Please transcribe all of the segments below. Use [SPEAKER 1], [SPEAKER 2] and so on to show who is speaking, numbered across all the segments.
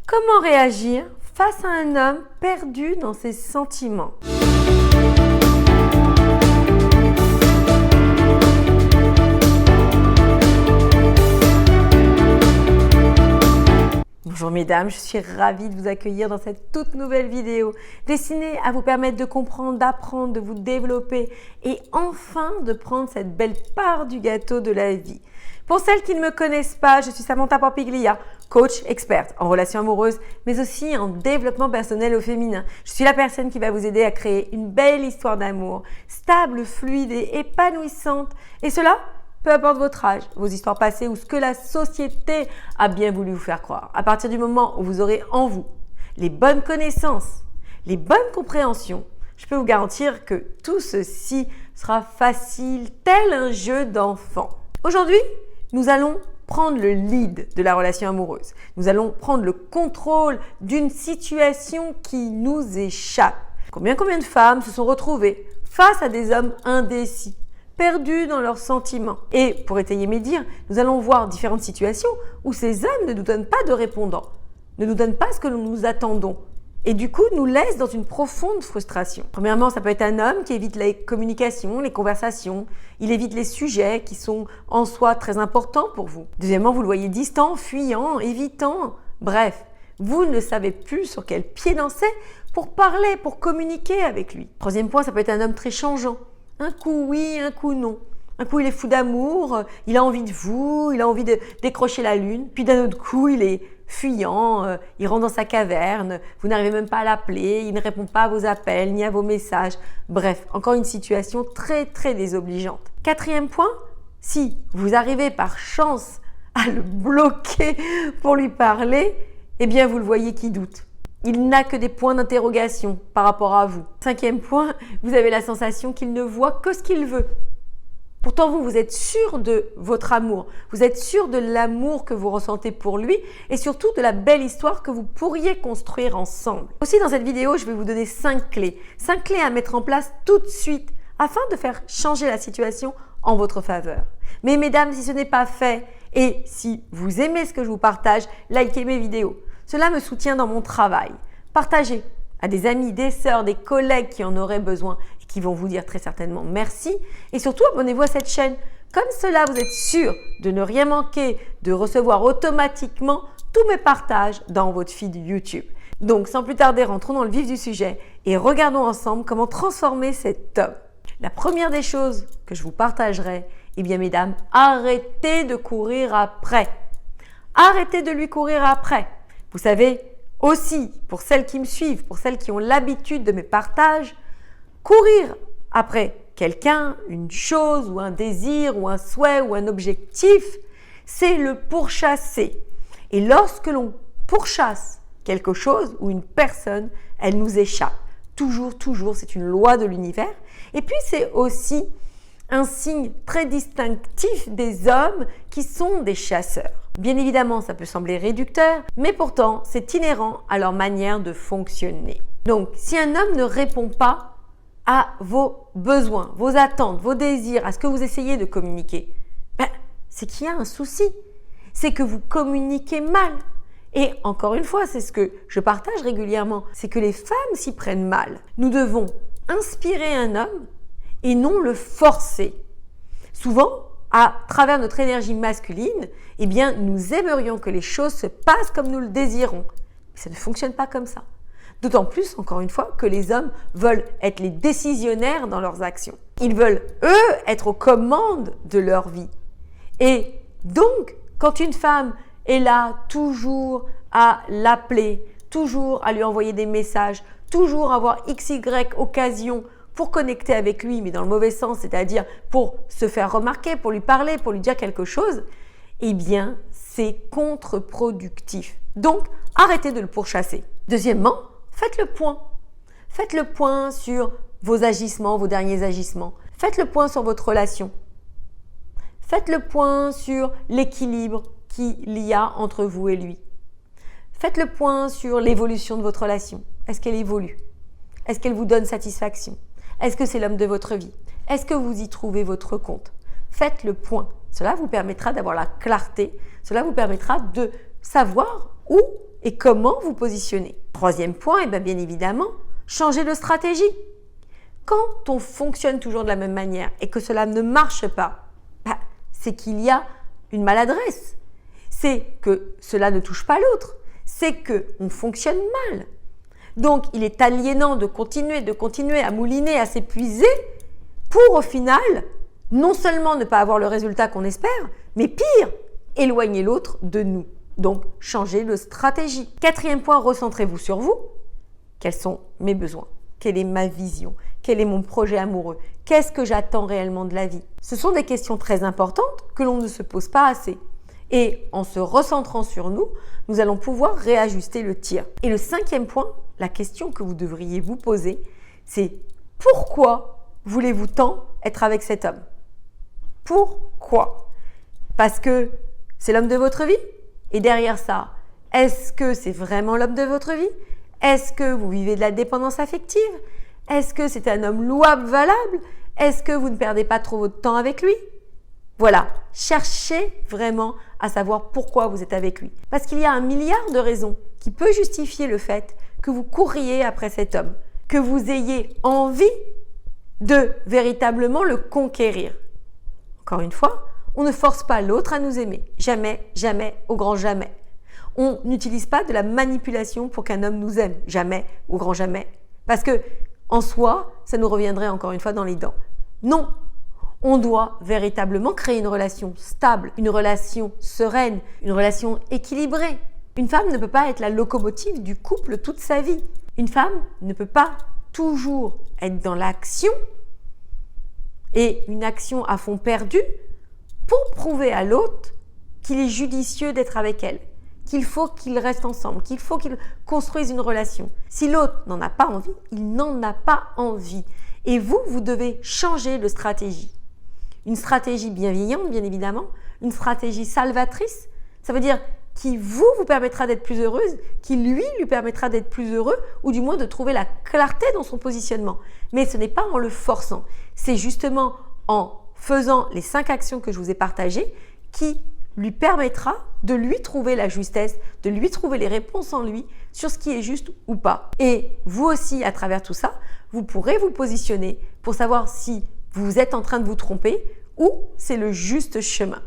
[SPEAKER 1] Comment réagir face à un homme perdu dans ses sentiments? Bonjour mesdames, je suis ravie de vous accueillir dans cette toute nouvelle vidéo destinée à vous permettre de comprendre, d'apprendre, de vous développer et enfin de prendre cette belle part du gâteau de la vie. Pour celles qui ne me connaissent pas, je suis Samantha Pampiglia, coach experte en relations amoureuses, mais aussi en développement personnel au féminin. Je suis la personne qui va vous aider à créer une belle histoire d'amour, stable, fluide et épanouissante. Et cela, peu importe votre âge, vos histoires passées ou ce que la société a bien voulu vous faire croire. À partir du moment où vous aurez en vous les bonnes connaissances, les bonnes compréhensions, je peux vous garantir que tout ceci sera facile, tel un jeu d'enfant. Aujourd'hui, nous allons prendre le lead de la relation amoureuse. Nous allons prendre le contrôle d'une situation qui nous échappe. Combien de femmes se sont retrouvées face à des hommes indécis, perdus dans leurs sentiments? Et pour étayer mes dires, nous allons voir différentes situations où ces hommes ne nous donnent pas de répondant, ne nous donnent pas ce que nous attendons et du coup nous laissent dans une profonde frustration. Premièrement, ça peut être un homme qui évite les communications, les conversations, il évite les sujets qui sont en soi très importants pour vous. Deuxièmement, vous le voyez distant, fuyant, évitant, bref, vous ne savez plus sur quel pied danser pour parler, pour communiquer avec lui. Troisième point, ça peut être un homme très changeant. Un coup oui, un coup non. Un coup il est fou d'amour, il a envie de vous, il a envie de décrocher la lune. Puis d'un autre coup il est fuyant, il rentre dans sa caverne, vous n'arrivez même pas à l'appeler, il ne répond pas à vos appels ni à vos messages. Bref, encore une situation très désobligeante. Quatrième point, si vous arrivez par chance à le bloquer pour lui parler, eh bien vous le voyez qui doute. Il n'a que des points d'interrogation par rapport à vous. Cinquième point, vous avez la sensation qu'il ne voit que ce qu'il veut. Pourtant, vous êtes sûr de votre amour. Vous êtes sûr de l'amour que vous ressentez pour lui et surtout de la belle histoire que vous pourriez construire ensemble. Aussi, dans cette vidéo, je vais vous donner 5 clés. 5 clés à mettre en place tout de suite afin de faire changer la situation en votre faveur. Mais mesdames, si ce n'est pas fait et si vous aimez ce que je vous partage, likez mes vidéos. Cela me soutient dans mon travail. Partagez à des amis, des sœurs, des collègues qui en auraient besoin et qui vont vous dire très certainement merci. Et surtout, abonnez-vous à cette chaîne. Comme cela, vous êtes sûr de ne rien manquer, de recevoir automatiquement tous mes partages dans votre feed YouTube. Donc, sans plus tarder, rentrons dans le vif du sujet et regardons ensemble comment transformer cet homme. La première des choses que je vous partagerai, eh bien mesdames, arrêtez de courir après. Arrêtez de lui courir après. Vous savez, aussi, pour celles qui me suivent, pour celles qui ont l'habitude de mes partages, courir après quelqu'un, une chose ou un désir ou un souhait ou un objectif, c'est le pourchasser. Et lorsque l'on pourchasse quelque chose ou une personne, elle nous échappe. Toujours, c'est une loi de l'univers. Et puis, c'est aussi un signe très distinctif des hommes qui sont des chasseurs. Bien évidemment, ça peut sembler réducteur, mais pourtant, c'est inhérent à leur manière de fonctionner. Donc, si un homme ne répond pas à vos besoins, vos attentes, vos désirs, à ce que vous essayez de communiquer, c'est qu'il y a un souci. C'est que vous communiquez mal. Et encore une fois, c'est ce que je partage régulièrement, c'est que les femmes s'y prennent mal. Nous devons inspirer un homme et non le forcer. Souvent, à travers notre énergie masculine, eh bien, nous aimerions que les choses se passent comme nous le désirons. Mais ça ne fonctionne pas comme ça. D'autant plus, encore une fois, que les hommes veulent être les décisionnaires dans leurs actions. Ils veulent, eux, être aux commandes de leur vie. Et donc, quand une femme est là toujours à l'appeler, toujours à lui envoyer des messages, toujours avoir XY occasion pour connecter avec lui, mais dans le mauvais sens, c'est-à-dire pour se faire remarquer, pour lui parler, pour lui dire quelque chose, eh bien, c'est contre-productif. Donc, arrêtez de le pourchasser. Deuxièmement, faites le point. Faites le point sur vos agissements, vos derniers agissements. Faites le point sur votre relation. Faites le point sur l'équilibre qu'il y a entre vous et lui. Faites le point sur l'évolution de votre relation. Est-ce qu'elle évolue? Est-ce qu'elle vous donne satisfaction? Est-ce que c'est l'homme de votre vie? Est-ce que vous y trouvez votre compte? Faites le point. Cela vous permettra d'avoir la clarté. Cela vous permettra de savoir où et comment vous positionner. Troisième point, et bien évidemment, changer de stratégie. Quand on fonctionne toujours de la même manière et que cela ne marche pas, c'est qu'il y a une maladresse. C'est que cela ne touche pas l'autre. C'est qu'on fonctionne mal. Donc, il est aliénant de continuer à mouliner, à s'épuiser pour au final, non seulement ne pas avoir le résultat qu'on espère, mais pire, éloigner l'autre de nous. Donc, changer de stratégie. Quatrième point, recentrez-vous sur vous. Quels sont mes besoins? Quelle est ma vision? Quel est mon projet amoureux? Qu'est-ce que j'attends réellement de la vie? Ce sont des questions très importantes que l'on ne se pose pas assez. Et en se recentrant sur nous, nous allons pouvoir réajuster le tir. Et le cinquième point, la question que vous devriez vous poser, c'est pourquoi voulez-vous tant être avec cet homme? Pourquoi? Parce que c'est l'homme de votre vie? Et derrière ça, est-ce que c'est vraiment l'homme de votre vie? Est-ce que vous vivez de la dépendance affective? Est-ce que c'est un homme louable, valable? Est-ce que vous ne perdez pas trop votre temps avec lui? Voilà, cherchez vraiment à savoir pourquoi vous êtes avec lui. Parce qu'il y a 1 milliard de raisons qui peuvent justifier le fait que vous courriez après cet homme, que vous ayez envie de véritablement le conquérir. Encore une fois, on ne force pas l'autre à nous aimer. Jamais, jamais, au grand jamais. On n'utilise pas de la manipulation pour qu'un homme nous aime. Jamais, au grand jamais. Parce que, en soi, ça nous reviendrait encore une fois dans les dents. Non, on doit véritablement créer une relation stable, une relation sereine, une relation équilibrée. Une femme ne peut pas être la locomotive du couple toute sa vie. Une femme ne peut pas toujours être dans l'action et une action à fond perdu pour prouver à l'autre qu'il est judicieux d'être avec elle, qu'il faut qu'ils restent ensemble, qu'il faut qu'ils construisent une relation. Si l'autre n'en a pas envie, il n'en a pas envie. Et vous devez changer de stratégie. Une stratégie bienveillante, bien évidemment, une stratégie salvatrice, ça veut dire qui vous permettra d'être plus heureuse, qui lui permettra d'être plus heureux, ou du moins de trouver la clarté dans son positionnement. Mais ce n'est pas en le forçant, c'est justement en faisant les 5 actions que je vous ai partagées qui lui permettra de lui trouver la justesse, de lui trouver les réponses en lui sur ce qui est juste ou pas. Et vous aussi, à travers tout ça, vous pourrez vous positionner pour savoir si vous êtes en train de vous tromper ou c'est le juste chemin.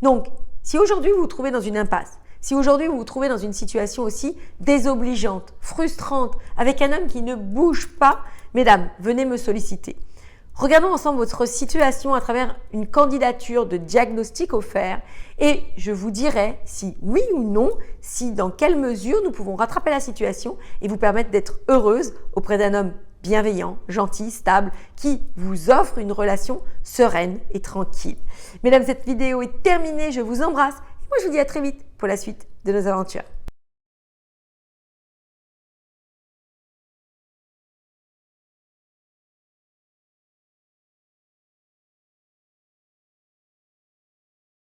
[SPEAKER 1] Donc, si aujourd'hui vous vous trouvez dans une impasse, si aujourd'hui vous vous trouvez dans une situation aussi désobligeante, frustrante, avec un homme qui ne bouge pas, mesdames, venez me solliciter. Regardons ensemble votre situation à travers une candidature de diagnostic offert et je vous dirai si oui ou non, si dans quelle mesure nous pouvons rattraper la situation et vous permettre d'être heureuse auprès d'un homme bienveillant, gentil, stable, qui vous offre une relation sereine et tranquille. Mesdames, cette vidéo est terminée, je vous embrasse et moi je vous dis à très vite pour la suite de nos aventures.